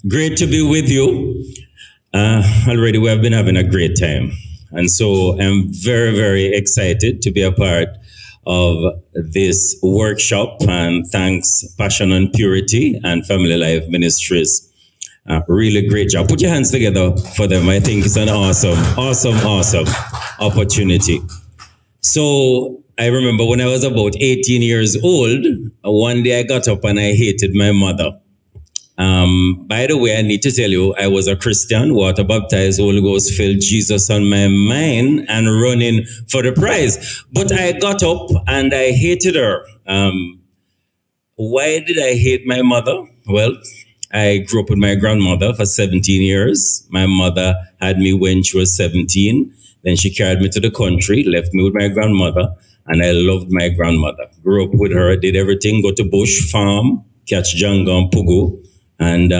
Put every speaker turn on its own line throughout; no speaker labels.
Great to be with you. Already we have been having a great time. And so I'm very, very excited to be a part of this workshop, and thanks Passion and Purity and Family Life Ministries. Really great job. Put your hands together for them. I think it's an awesome opportunity. So I remember when I was about 18 years old, one day I got up and I hated my mother. By the way, I need to tell you, I was a Christian, water baptized, Holy Ghost filled, Jesus on my mind, and running for the prize. But I got up and I hated her. Why did I hate my mother? Well, I grew up with my grandmother for 17 years. My mother had me when she was 17. Then she carried me to the country, left me with my grandmother, and I loved my grandmother. Grew up with her, did everything, go to bush, farm, catch janga and pugu, and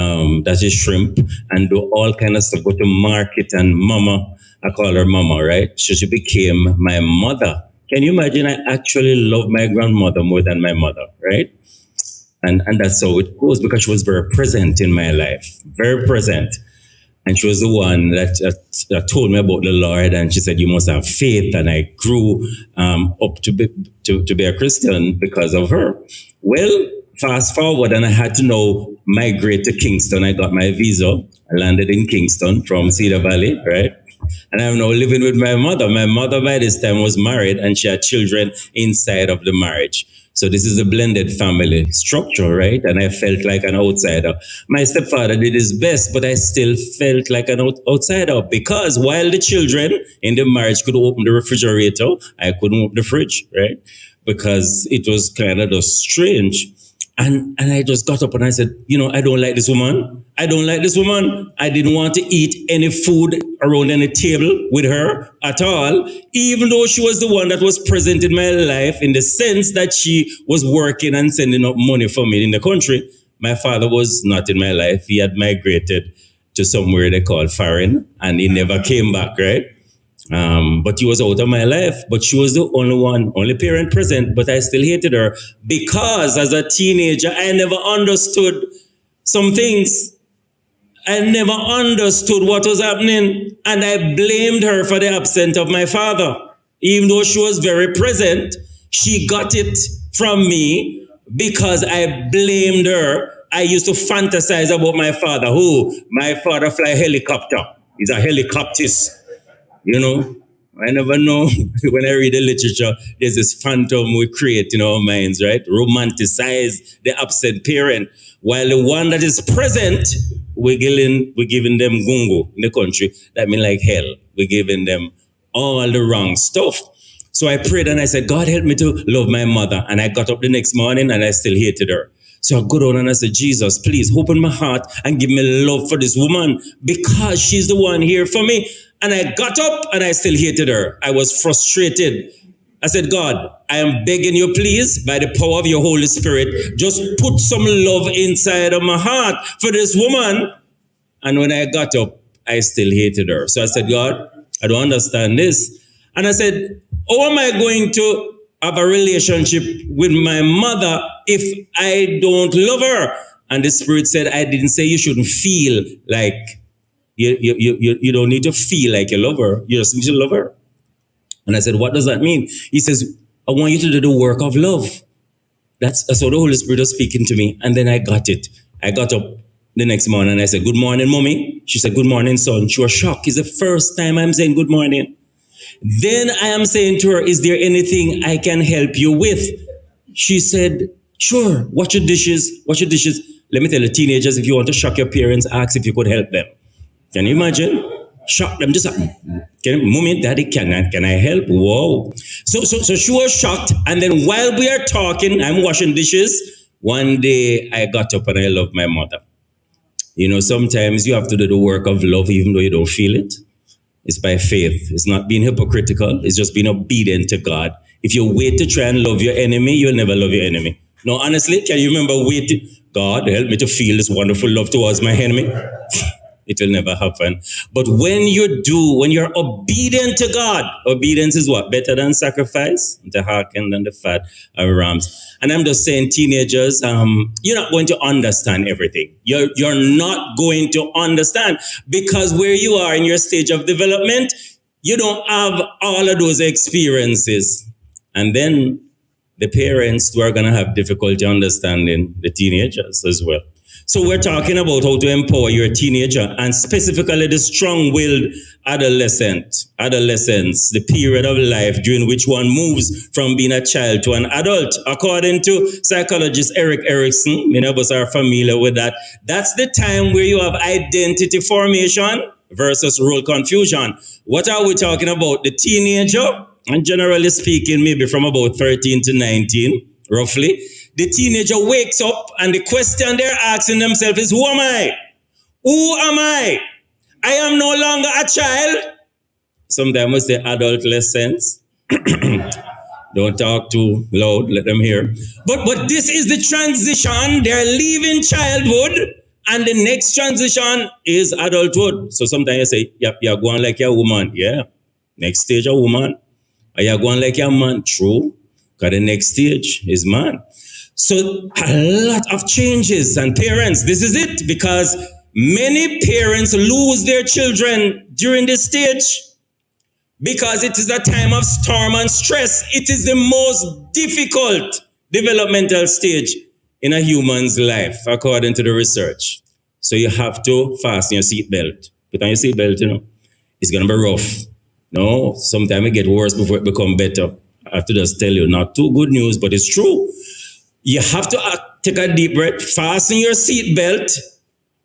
that is shrimp, and do all kind of stuff, go to market, and mama, I call her mama, right? So she became my mother. Can you imagine? I actually love my grandmother more than my mother, right? And that's how it goes, because she was very present in my life, very present. And she was the one that told me about the Lord, and she said, you must have faith. And I grew up to be a Christian because of her. Well, fast forward, and I had to now migrate to Kingston. I got my visa. I landed in Kingston from Cedar Valley, right? And I'm now living with my mother. My mother by this time was married, and she had children inside of the marriage. So this is a blended family structure, right? And I felt like an outsider. My stepfather did his best, but I still felt like an outsider, because while the children in the marriage could open the refrigerator, I couldn't open the fridge, right? Because it was kind of just strange. And I just got up and I said, I don't like this woman. I don't like this woman. I didn't want to eat any food around any table with her at all, even though she was the one that was present in my life, in the sense that she was working and sending up money for me in the country. My father was not in my life. He had migrated to somewhere they call foreign, and he never came back, right? But he was out of my life. But she was the only parent present, but I still hated her, because as a teenager, I never understood some things. I never understood what was happening, and I blamed her for the absence of my father. Even though she was very present, she got it from me because I blamed her. I used to fantasize about my father. My father fly helicopter. He's a helicopterist. I never know. When I read the literature, there's this phantom we create in our minds, right? Romanticize the absent parent, while the one that is present, we're giving them gungo in the country. That means like hell. We're giving them all the wrong stuff. So I prayed and I said, God, help me to love my mother. And I got up the next morning and I still hated her. So I go down and I said, Jesus, please open my heart and give me love for this woman, because she's the one here for me. And I got up and I still hated her. I was frustrated. I said, God, I am begging you, please, by the power of your Holy Spirit, just put some love inside of my heart for this woman. And when I got up, I still hated her. So I said, God, I don't understand this. And I said, how am I going to have a relationship with my mother if I don't love her? And the Spirit said, I didn't say you shouldn't feel like you don't need to feel like you love her. You just need to love her. And I said, what does that mean? He says, I want you to do the work of love. That's how the Holy Spirit was speaking to me. And then I got it. I got up the next morning and I said, good morning, mommy. She said, good morning, son. She was shocked. It's the first time I'm saying good morning. Then I am saying to her, is there anything I can help you with? She said, sure. Wash your dishes. Let me tell you, teenagers, if you want to shock your parents, ask if you could help them. Can you imagine? Shock them. Just, mommy, daddy, can I help? Whoa. So she was shocked. And then while we are talking, I'm washing dishes. One day I got up and I loved my mother. Sometimes you have to do the work of love even though you don't feel it. It's by faith. It's not being hypocritical. It's just being obedient to God. If you wait to try and love your enemy, you'll never love your enemy. No, honestly, can you remember waiting? God, help me to feel this wonderful love towards my enemy. it will never happen. But when you're obedient to God, obedience is what? Better than sacrifice, to hearken than the fat of rams. And I'm just saying, teenagers, you're not going to understand everything. You're not going to understand, because where you are in your stage of development, you don't have all of those experiences. And then the parents who are going to have difficulty understanding the teenagers as well. So we're talking about how to empower your teenager, and specifically the strong-willed adolescence, the period of life during which one moves from being a child to an adult. According to psychologist Eric Erickson, many of us are familiar with that. That's the time where you have identity formation versus role confusion. What are we talking about? The teenager, and generally speaking, maybe from about 13 to 19, roughly, the teenager wakes up and the question they're asking themselves is, who am I? Who am I? I am no longer a child. Sometimes we say adolescence. Don't talk too loud, let them hear. But this is the transition. They're leaving childhood, and the next transition is adulthood. So sometimes you say, yep, you're going like you're a woman. Yeah. Next stage, a woman. Are you going like you're a man? True. Because the next stage is man. So a lot of changes, and parents, this is it, because many parents lose their children during this stage because it is a time of storm and stress. It is the most difficult developmental stage in a human's life, according to the research. So you have to fasten your seatbelt. Put on your seatbelt, It's going to be rough. No, sometimes it gets worse before it becomes better. I have to just tell you, not too good news, but it's true. You have to take a deep breath, fasten your seatbelt,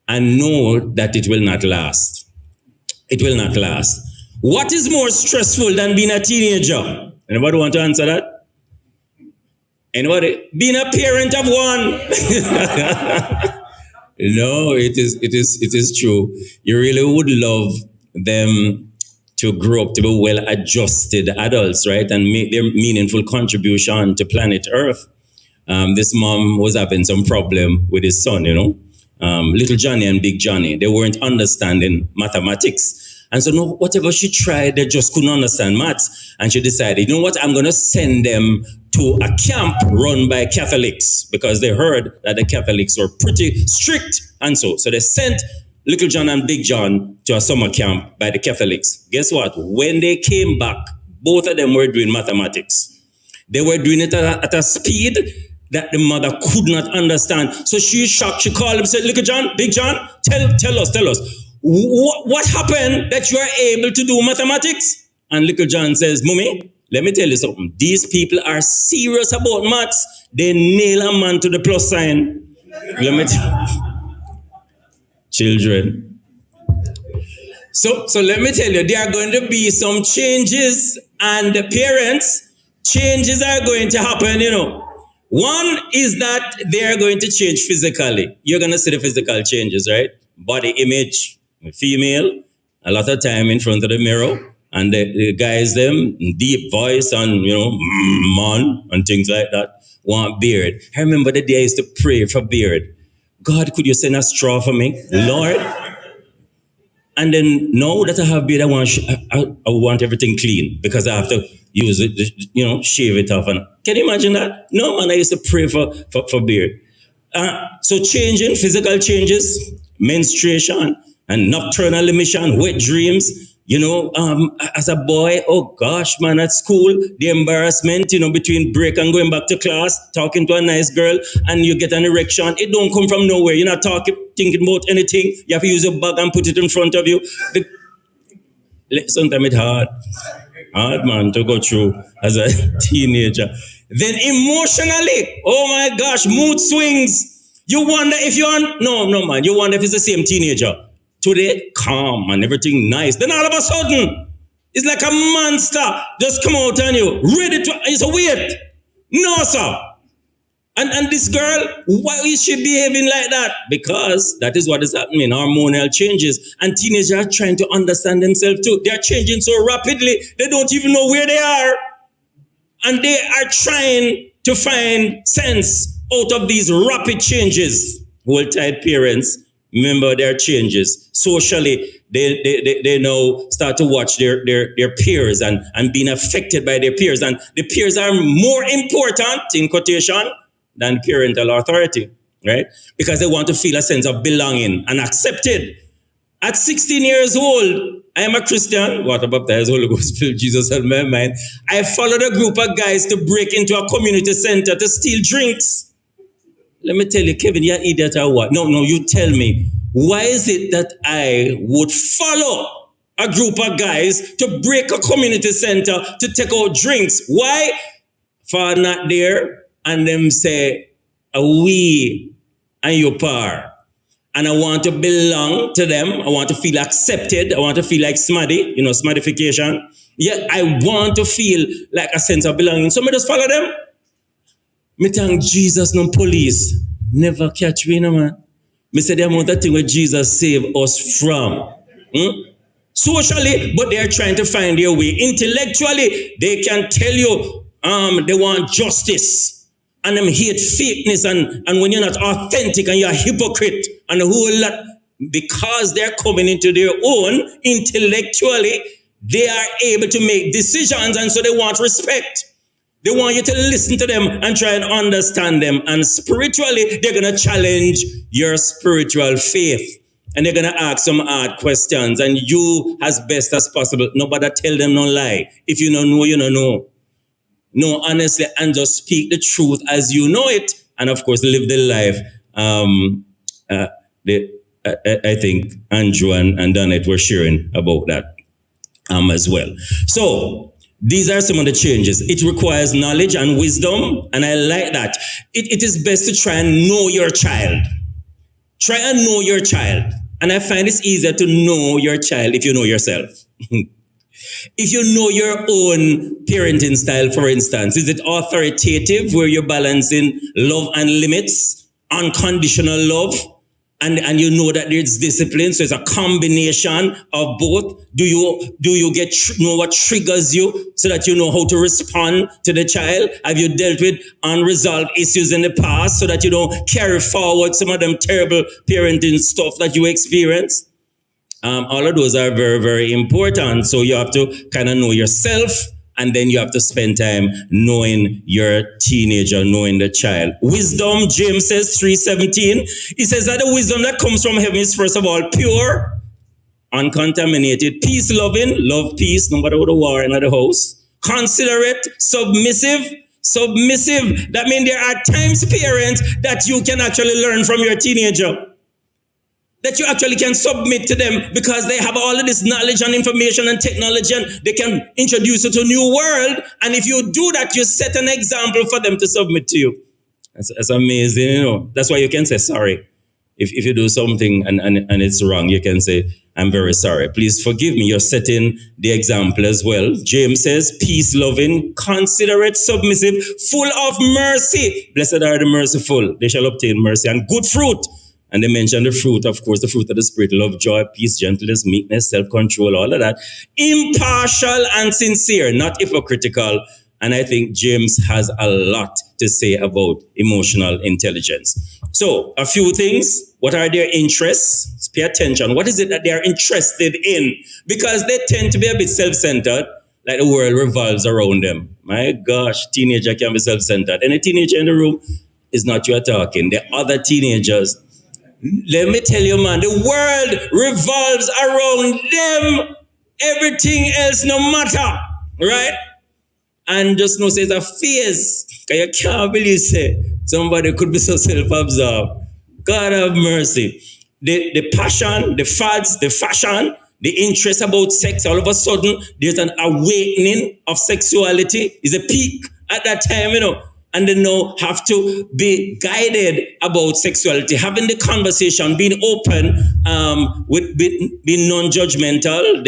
and know that it will not last. It will not last. What is more stressful than being a teenager? Anybody want to answer that? Anybody? Being a parent of one. No, it is true. You really would love them to grow up to be well-adjusted adults, right? And make their meaningful contribution to planet Earth. This mom was having some problem with his son, little Johnny and big Johnny. They weren't understanding mathematics. And so no, whatever she tried, they just couldn't understand maths. And she decided, you know what, I'm going to send them to a camp run by Catholics, because they heard that the Catholics were pretty strict. And so they sent little John and big John to a summer camp by the Catholics. Guess what? When they came back, both of them were doing mathematics. They were doing it at a speed that the mother could not understand. So she shocked. She called him and said, little John, big John, tell us. What happened that you are able to do mathematics? And little John says, Mommy, let me tell you something. These people are serious about maths. They nail a man to the plus sign. Let me tell you. Children. So let me tell you, there are going to be some changes, and the parents, changes are going to happen, One is that they are going to change physically. You're going to see the physical changes, right? Body image, female, a lot of time in front of the mirror, and the guys, them, deep voice and, man, and things like that, want beard. I remember the day I used to pray for beard. God, could you send a straw for me? Lord. And then now that I have beard, I want everything clean, because I have to use it, shave it off. And can you imagine that? No, man, I used to pray for beard. So changing, physical changes, menstruation and nocturnal emission, wet dreams. As a boy, oh gosh, man, at school, the embarrassment, between break and going back to class, talking to a nice girl, and you get an erection. It don't come from nowhere. You're not thinking about anything. You have to use a bag and put it in front of you. Sometimes it's hard, man, to go through as a teenager. Then emotionally, oh my gosh, mood swings. You wonder if no, man, you wonder if it's the same teenager. Today, calm and everything nice. Then all of a sudden, it's like a monster just come out on you, ready to, it's a wait. No, sir. And this girl, why is she behaving like that? Because that is what is happening, hormonal changes. And teenagers are trying to understand themselves too. They are changing so rapidly, they don't even know where they are. And they are trying to find sense out of these rapid changes. Hold tight, parents. Remember, there are changes. Socially, they now start to watch their peers and being affected by their peers. And the peers are more important, in quotation, than parental authority, right? Because they want to feel a sense of belonging and accepted. At 16 years old, I am a Christian, water baptized, Holy Ghost filled, Jesus held my mind. I followed a group of guys to break into a community center to steal drinks. Let me tell you, Kevin, you're an idiot or what? No, you tell me. Why is it that I would follow a group of guys to break a community center to take out drinks? Why? For not there, and them say, we and your par. And I want to belong to them. I want to feel accepted. I want to feel like smaddy, smaddification. Yeah, I want to feel like a sense of belonging. So I just follow them. Me thank Jesus, no police. Never catch me, no man. Me say the amount of thing where Jesus saved us from. Socially, but they're trying to find their way. Intellectually, they can tell you they want justice. And them hate fakeness. And when you're not authentic and you're a hypocrite and a whole lot, because they're coming into their own intellectually, they are able to make decisions, and so they want respect. They want you to listen to them and try and understand them. And spiritually, they're going to challenge your spiritual faith. And they're going to ask some hard questions. And you, as best as possible, nobody tell them no lie. If you don't know, you don't know. No, honestly, and just speak the truth as you know it. And of course, live the life. I think Andrew and Donette were sharing about that as well. So, these are some of the changes. It requires knowledge and wisdom, and I like that. It is best to try and know your child. Try and know your child. And I find it's easier to know your child if you know yourself. If you know your own parenting style, for instance, is it authoritative, where you're balancing love and limits, unconditional love, and you know that there's discipline, so it's a combination of both. Do you know what triggers you so that you know how to respond to the child? Have you dealt with unresolved issues in the past so that you don't carry forward some of them terrible parenting stuff that you experienced? All of those are very, very important. So you have to kind of know yourself, and then you have to spend time knowing your teenager, knowing the child. Wisdom, James says, 3:17. He says that the wisdom that comes from heaven is, first of all, pure, uncontaminated, peace-loving, love peace, no matter what the war in the house, considerate, submissive. That means there are times, parents, that you can actually learn from your teenager. That you actually can submit to them because they have all of this knowledge and information and technology, and they can introduce you to a new world. And if you do that, you set an example for them to submit to you. That's amazing, That's why you can say sorry. If you do something and it's wrong, you can say, I'm very sorry. Please forgive me. You're setting the example as well. James says, peace-loving, considerate, submissive, full of mercy. Blessed are the merciful. They shall obtain mercy and good fruit. And they mention the fruit, of course, the fruit of the Spirit, love, joy, peace, gentleness, meekness, self-control, all of that. Impartial and sincere, not hypocritical. And I think James has a lot to say about emotional intelligence. So, a few things. What are their interests? Pay attention. What is it that they are interested in? Because they tend to be a bit self-centered, like the world revolves around them. My gosh, teenager can be self-centered. Any teenager in the room is not you talking. The other teenagers. Let me tell you, man, the world revolves around them. Everything else no matter, right? And just know, say it's a phase. You can't believe, say, somebody could be so self-absorbed. God have mercy. The passion, the fads, the fashion, the interest about sex, all of a sudden, there's an awakening of sexuality. It's a peak at that time, And they now have to be guided about sexuality, having the conversation, being open, with being non-judgmental.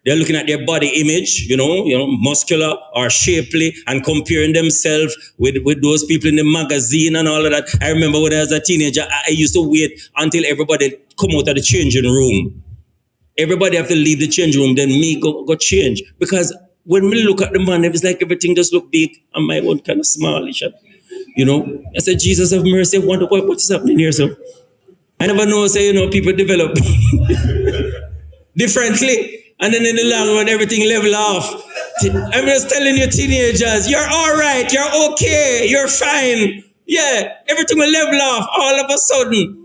They're looking at their body image, muscular or shapely, and comparing themselves with those people in the magazine and all of that. I remember when I was a teenager, I used to wait until everybody come out of the changing room. Everybody have to leave the changing room, then me go change, because when we look at the man, it's like everything just look big and my one kind of smallish. I said, Jesus have mercy. I wonder what is happening here, so. I never know, say, people develop differently. And then in the long run, everything level off. I'm just telling you, teenagers, you're all right, you're okay, you're fine. Yeah, everything will level off all of a sudden.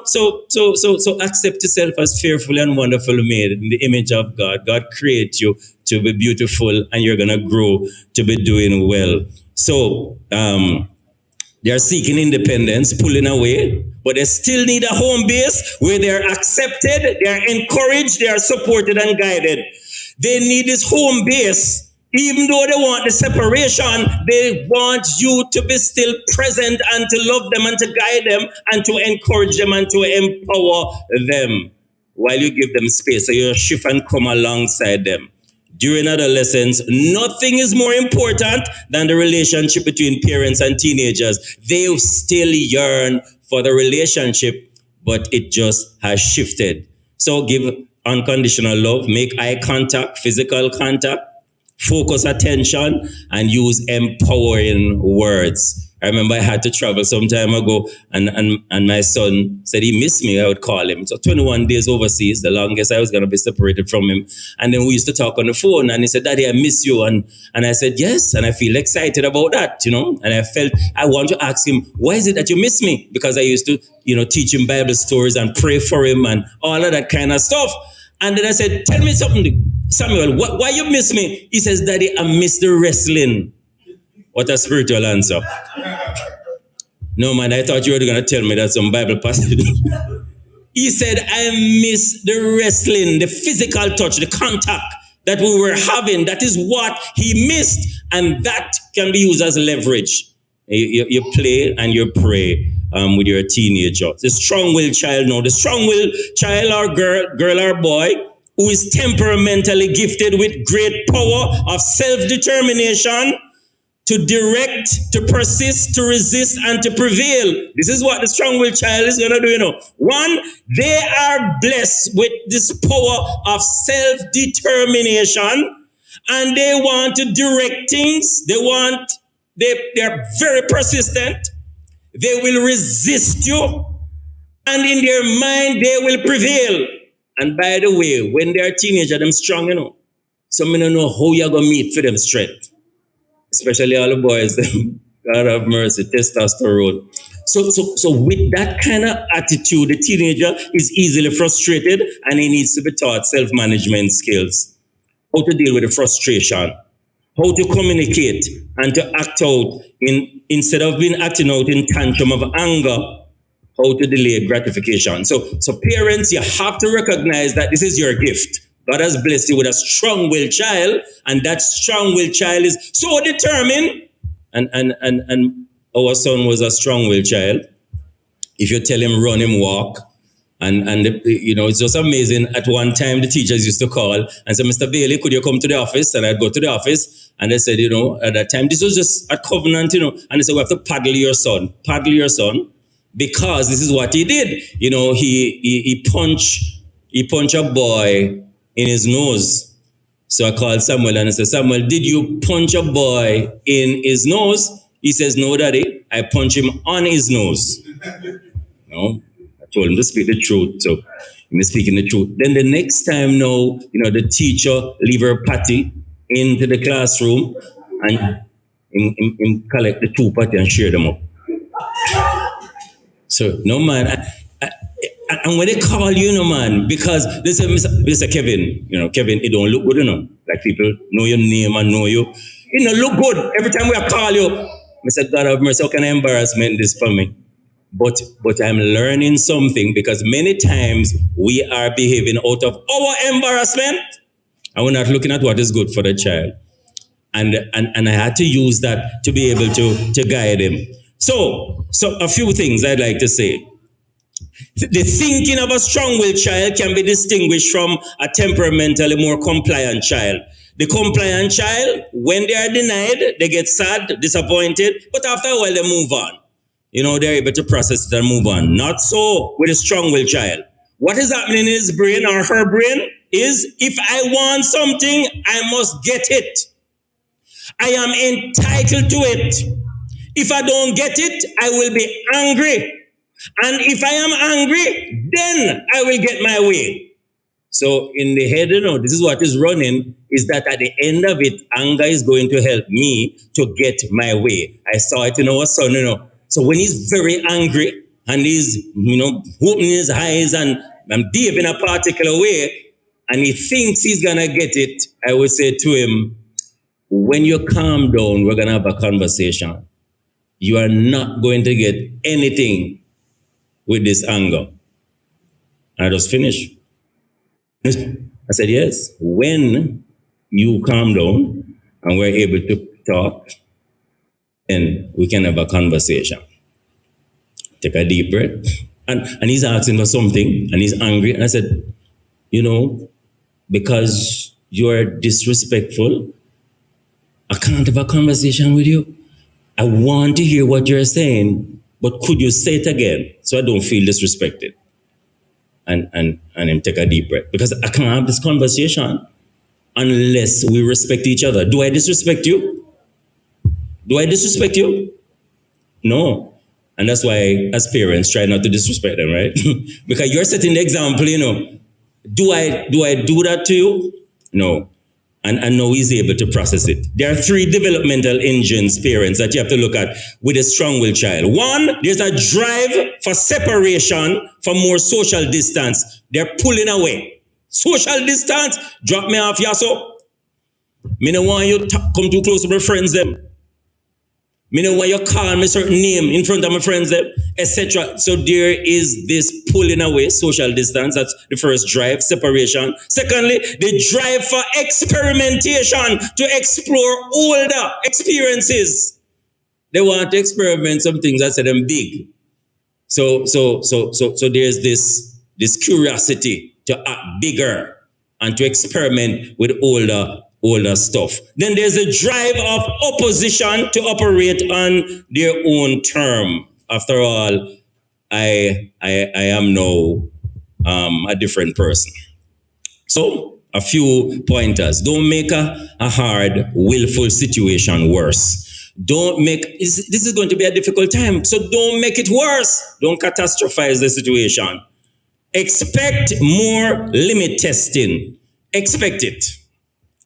So accept yourself as fearfully and wonderfully made in the image of God. God created you to be beautiful, and you're gonna grow to be doing well. So they are seeking independence, pulling away, but they still need a home base where they are accepted, they are encouraged, they are supported and guided. They need this home base. Even though they want the separation, they want you to be still present and to love them and to guide them and to encourage them and to empower them while you give them space. So you shift and come alongside them. During adolescence, nothing is more important than the relationship between parents and teenagers. They still yearn for the relationship, but it just has shifted. So give unconditional love, make eye contact, physical contact, focus attention, and use empowering words. I remember I had to travel some time ago, and my son said he missed me. I would call him. So 21 days overseas, the longest I was going to be separated from him. And then we used to talk on the phone, and he said, "Daddy, I miss you." And I said, "Yes," and I feel excited about that, And I felt I want to ask him, "Why is it that you miss me?" Because I used to, teach him Bible stories and pray for him and all of that kind of stuff. And then I said, "Tell me something, Samuel, why you miss me?" He says, "Daddy, I miss the wrestling." What a spiritual answer. No, man, I thought you were going to tell me that some Bible passage. He said, "I miss the wrestling, the physical touch, the contact that we were having. That is what he missed." And that can be used as leverage. You play and you pray with your teenager. The strong-willed child, the strong-willed child or girl or boy who is temperamentally gifted with great power of self-determination to direct, to persist, to resist, and to prevail. This is what the strong-willed child is going to do, One, they are blessed with this power of self-determination, and they want to direct things. They're very persistent. They will resist you, and in their mind, they will prevail. And by the way, when they're teenagers, they're strong, Some don't know how you're going to meet for them strength. Especially all the boys, God have mercy, testosterone. So with that kind of attitude, the teenager is easily frustrated, and he needs to be taught self-management skills. How to deal with the frustration, how to communicate and to act out instead of being acting out in tantrum of anger, how to delay gratification. So parents, you have to recognize that this is your gift. God has blessed you with a strong-willed child, and that strong-willed child is so determined. And our son was a strong-willed child. If you tell him run, him walk. And it's just amazing. At one time, the teachers used to call and say, "Mr. Bailey, could you come to the office?" And I'd go to the office, and they said, at that time, this was just a covenant, and they said, "We have to paddle your son, because this is what he did. He punched a boy in his nose." So I called Samuel and I said, "Samuel, did you punch a boy in his nose?" He says, "No, Daddy, I punched him on his nose." No, I told him to speak the truth. So he's speaking the truth. Then the next time now, the teacher leave her patty into the classroom and him collect the two patty and share them up. So, no, man. And when they call you, man, because they say, Mr. Kevin, Kevin, it don't look good, Like people know your name and know you. It don't look good. Every time we call you, I said, "God have mercy, how can I embarrassment this for me?" But I'm learning something, because many times we are behaving out of our embarrassment, and we're not looking at what is good for the child. And I had to use that to be able to guide him. So a few things I'd like to say. The thinking of a strong-willed child can be distinguished from a temperamentally more compliant child. The compliant child, when they are denied, they get sad, disappointed, but after a while they move on. They're able to process it and move on. Not so with a strong-willed child. What is happening in his brain or her brain is, if I want something, I must get it. I am entitled to it. If I don't get it, I will be angry. And if I am angry, then I will get my way. So in the head, this is what is running, is that at the end of it, anger is going to help me to get my way. I saw it in our son. So when he's very angry and he's, opening his eyes and behaving a particular way, and he thinks he's going to get it, I would say to him, when you calm down, we're going to have a conversation. You are not going to get anything with this anger. And I just finished. I said, yes, when you calm down and we're able to talk, then we can have a conversation. Take a deep breath. And he's asking for something and he's angry. And I said, because you're disrespectful, I can't have a conversation with you. I want to hear what you're saying, but could you say it again so I don't feel disrespected? And then take a deep breath. Because I can't have this conversation unless we respect each other. Do I disrespect you? Do I disrespect you? No. And that's why, as parents, try not to disrespect them, right? Because you're setting the example, Do I do that to you? No. And now he's able to process it. There are 3 developmental engines, parents, that you have to look at with a strong-willed child. 1, there's a drive for separation, for more social distance. They're pulling away. Social distance, drop me off, yaso. Me no want you to come too close to my friends, them. Me no want you call me certain name in front of my friends, them, etc. So there is this pulling away, social distance. That's the first drive, separation. Secondly, the drive for experimentation, to explore older experiences. They want to experiment some things that say them big. So there's this curiosity to act bigger and to experiment with older stuff. Then there's a drive of opposition to operate on their own term. After all, I am now a different person. So a few pointers. Don't make a hard, willful situation worse. This is going to be a difficult time, so don't make it worse. Don't catastrophize the situation. Expect more limit testing. Expect it.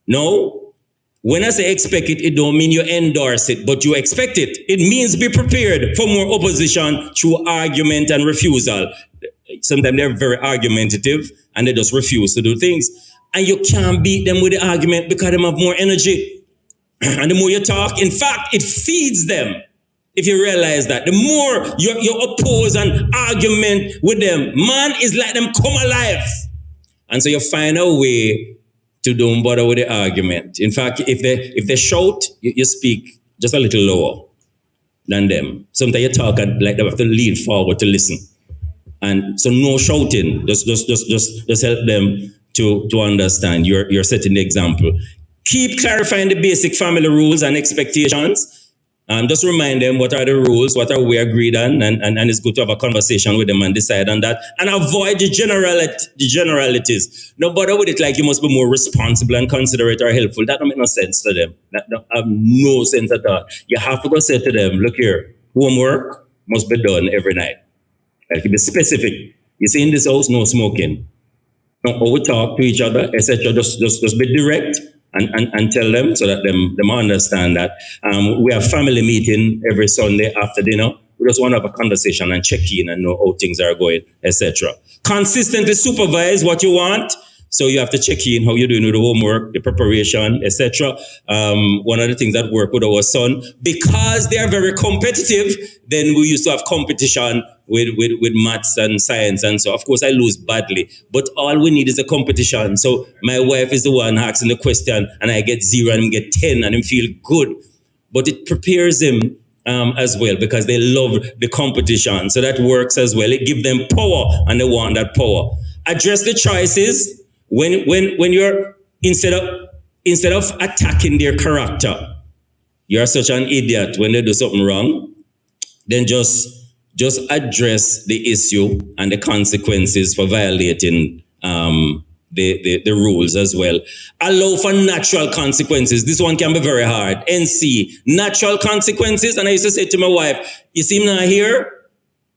No, when I say expect it, it don't mean you endorse it, but you expect it. It means be prepared for more opposition through argument and refusal. Sometimes they're very argumentative and they just refuse to do things. And you can't beat them with the argument because they have more energy. And the more you talk, in fact, it feeds them. If you realize that, the more you oppose and argument with them, man, is like them come alive. And so you find a way to don't bother with the argument. In fact, if they shout, you speak just a little lower than them. Sometimes you talk like they have to lean forward to listen. And so no shouting. Just help them to understand. You're setting the example. Keep clarifying the basic family rules and expectations. Just remind them what are the rules, what are we agreed on, and it's good to have a conversation with them and decide on that. And avoid the generalities. Don't bother with it like you must be more responsible and considerate or helpful. That don't make no sense to them. That don't have no sense at all. You have to go say to them, look here, homework must be done every night. Like, be specific. You see, in this house, no smoking. Don't over talk to each other, etc. Just be direct. And tell them so that them understand that. We have family meeting every Sunday after dinner. We just want to have a conversation and check in and know how things are going, etc. Consistently supervise what you want. So you have to check in how you're doing with the homework, the preparation, etc. One of the things that work with our son, because they are very competitive, then we used to have competition with maths and science. And so, of course, I lose badly. But all we need is a competition. So my wife is the one asking the question, and I get 0 and I get 10 and I feel good. But it prepares him as well, because they love the competition. So that works as well. It gives them power, and they want that power. Address the choices. When you're instead of attacking their character, you're such an idiot when they do something wrong, then just address the issue and the consequences for violating the rules as well. Allow for natural consequences. This one can be very hard. NC, natural consequences. And I used to say to my wife, you see me not here,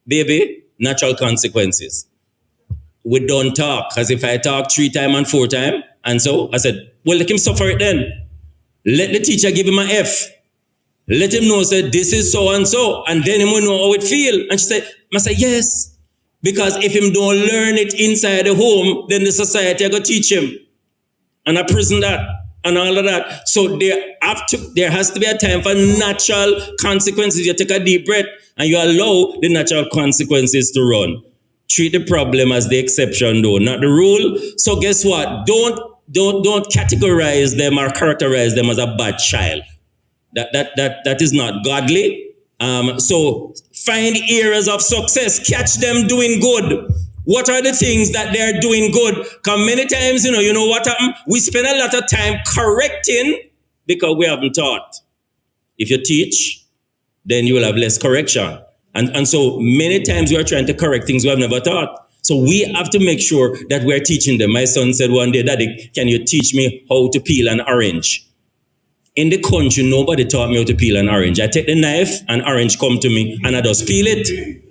baby, natural consequences. We don't talk, because if I talk 3 times and 4 times, and so I said, well, let him suffer it then. Let the teacher give him an F. Let him know, say, this is so and so, and then he will know how it feel. And she said, I said, yes. Because if him don't learn it inside the home, then the society are going to teach him. And a prison that, and all of that. So there has to be a time for natural consequences. You take a deep breath and you allow the natural consequences to run. Treat the problem as the exception though, not the rule. So guess what? Don't categorize them or characterize them as a bad child. That is not godly. So find areas of success, catch them doing good. What are the things that they're doing good? Because many times, you know what happened? We spend a lot of time correcting because we haven't taught. If you teach, then you will have less correction. And so many times we are trying to correct things we have never taught. So we have to make sure that we're teaching them. My son said one day, Daddy, can you teach me how to peel an orange? In the country, nobody taught me how to peel an orange. I take the knife, an orange come to me, and I just peel it.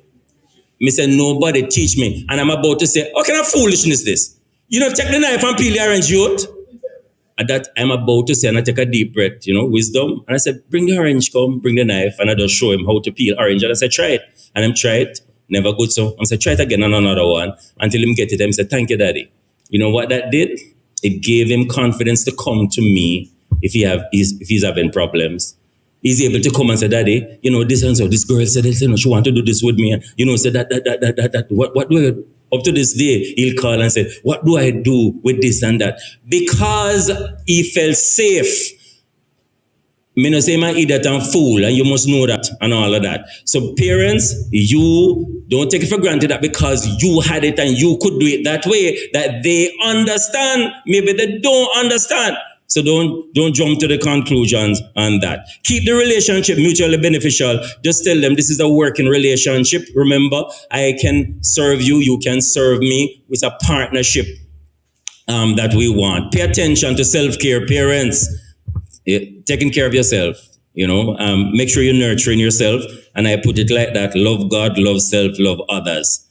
Me say, nobody teach me. And I'm about to say, what kind of foolishness is this? Take the knife and peel the orange, youth. And that I'm about to say, and I take a deep breath, wisdom. And I said, bring the orange, come, bring the knife. And I just show him how to peel orange. And I said, try it. And him try it. Never good. So I said, try it again and another one. Until him get it. And I said, thank you, Daddy. You know what that did? It gave him confidence to come to me if he's having problems. He's able to come and say, Daddy, this and so, this girl said, she want to do this with me. And, said that, what do I, up to this day, he'll call and say, what do I do with this and that? Because he felt safe. Me no say my idiot and fool, and you must know that and all of that. So parents, you don't take it for granted that because you had it and you could do it that way, that they understand. Maybe they don't understand. So don't jump to the conclusions on that. Keep the relationship mutually beneficial. Just tell them this is a working relationship. Remember, I can serve you, you can serve me. It's a partnership that we want. Pay attention to self-care, parents. Taking care of yourself, make sure you're nurturing yourself. And I put it like that: love God, love self, love others.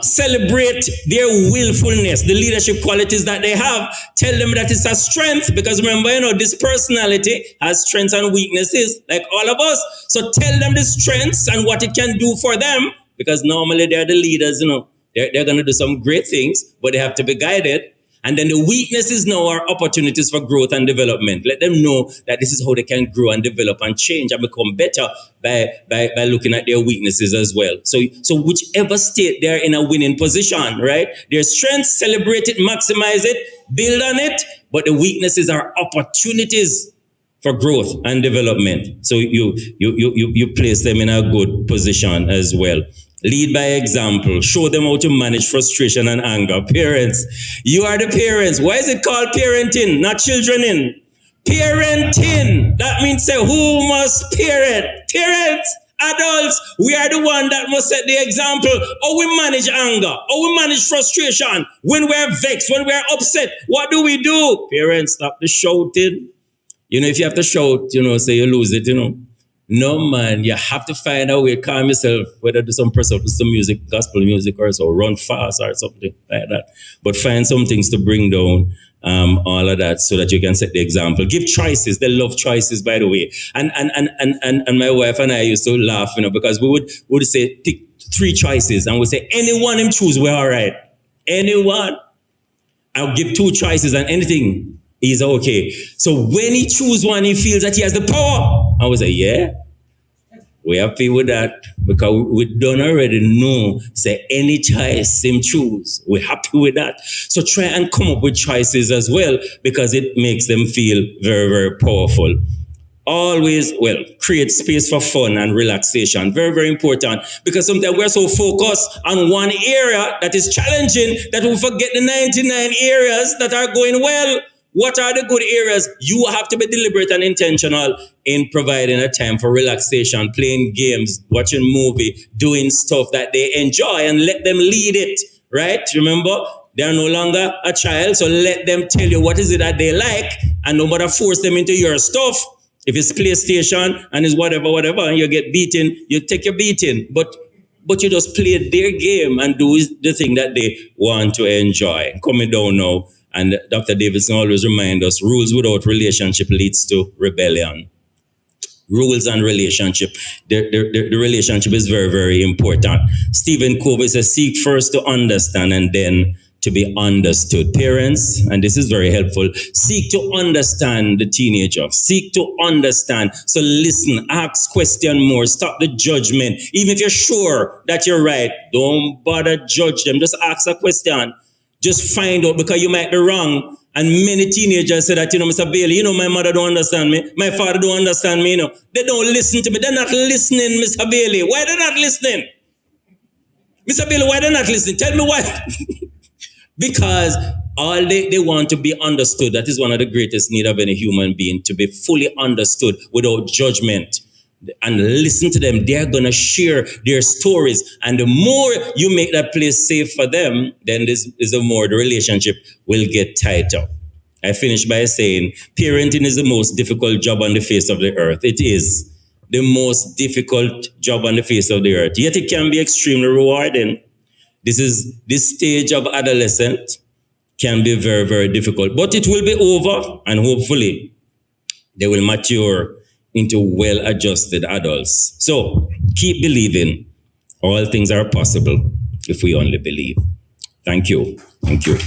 Celebrate their willfulness, the leadership qualities that they have. Tell them that it's a strength, because remember, this personality has strengths and weaknesses like all of us. So tell them the strengths and what it can do for them, because normally they're the leaders, they're going to do some great things, but they have to be guided. And then the weaknesses now are opportunities for growth and development. Let them know that this is how they can grow and develop and change and become better by looking at their weaknesses as well. So whichever state they're in a winning position, right? Their strengths, celebrate it, maximize it, build on it. But the weaknesses are opportunities for growth and development. So you place them in a good position as well. Lead by example. Show them how to manage frustration and anger. Parents, you are the parents. Why is it called parenting, not childrening? Parenting. That means say who must parent? Parents, adults, we are the one that must set the example. How we manage anger, how we manage frustration. When we're vexed, when we're upset, what do we do? Parents, stop the shouting. If you have to shout, say you lose it, No, man, you have to find a way to calm yourself, whether do some music, gospel music, or so, run fast or something like that. But find some things to bring down all of that so that you can set the example. Give choices. They love choices, by the way. And my wife and I used to laugh, because we would say, pick 3 choices, and we'd say, anyone him choose, we're all right. Anyone. I'll give 2 choices, and anything is okay. So when he choose one, he feels that he has the power. I was like, yeah, we're happy with that, because we don't already know. Say any choice, him choose. We're happy with that. So try and come up with choices as well, because it makes them feel very, very powerful. Always, create space for fun and relaxation. Very, very important, because sometimes we're so focused on one area that is challenging that we forget the 99 areas that are going well. What are the good areas? You have to be deliberate and intentional in providing a time for relaxation, playing games, watching movie, doing stuff that they enjoy, and let them lead it, right? Remember, they are no longer a child, so let them tell you what is it that they like, and no matter force them into your stuff. If it's PlayStation and it's whatever, and you get beaten, you take your beating. But but you just play their game and do the thing that they want to enjoy. Coming down now, and Dr. Davidson always reminds us, rules without relationship leads to rebellion. Rules and relationship. The relationship is very, very important. Stephen Covey says, seek first to understand and then to be understood. Parents, and this is very helpful, seek to understand the teenager. Seek to understand. So listen, ask question more, stop the judgment. Even if you're sure that you're right, don't bother judge them. Just ask a question. Just find out, because you might be wrong. And many teenagers say that, Mr. Bailey, my mother don't understand me. My father don't understand me, They don't listen to me. They're not listening, Mr. Bailey. Why they're not listening? Mr. Bailey, why they're not listening? Tell me why. Because all they want to be understood. That is one of the greatest need of any human being, to be fully understood without judgment. And listen to them. They're going to share their stories. And the more you make that place safe for them, then this is the more the relationship will get tighter. I finish by saying, parenting is the most difficult job on the face of the earth. It is the most difficult job on the face of the earth. Yet it can be extremely rewarding. This stage of adolescence can be very, very difficult. But it will be over, and hopefully they will mature into well-adjusted adults. So keep believing. All things are possible if we only believe. Thank you. Thank you.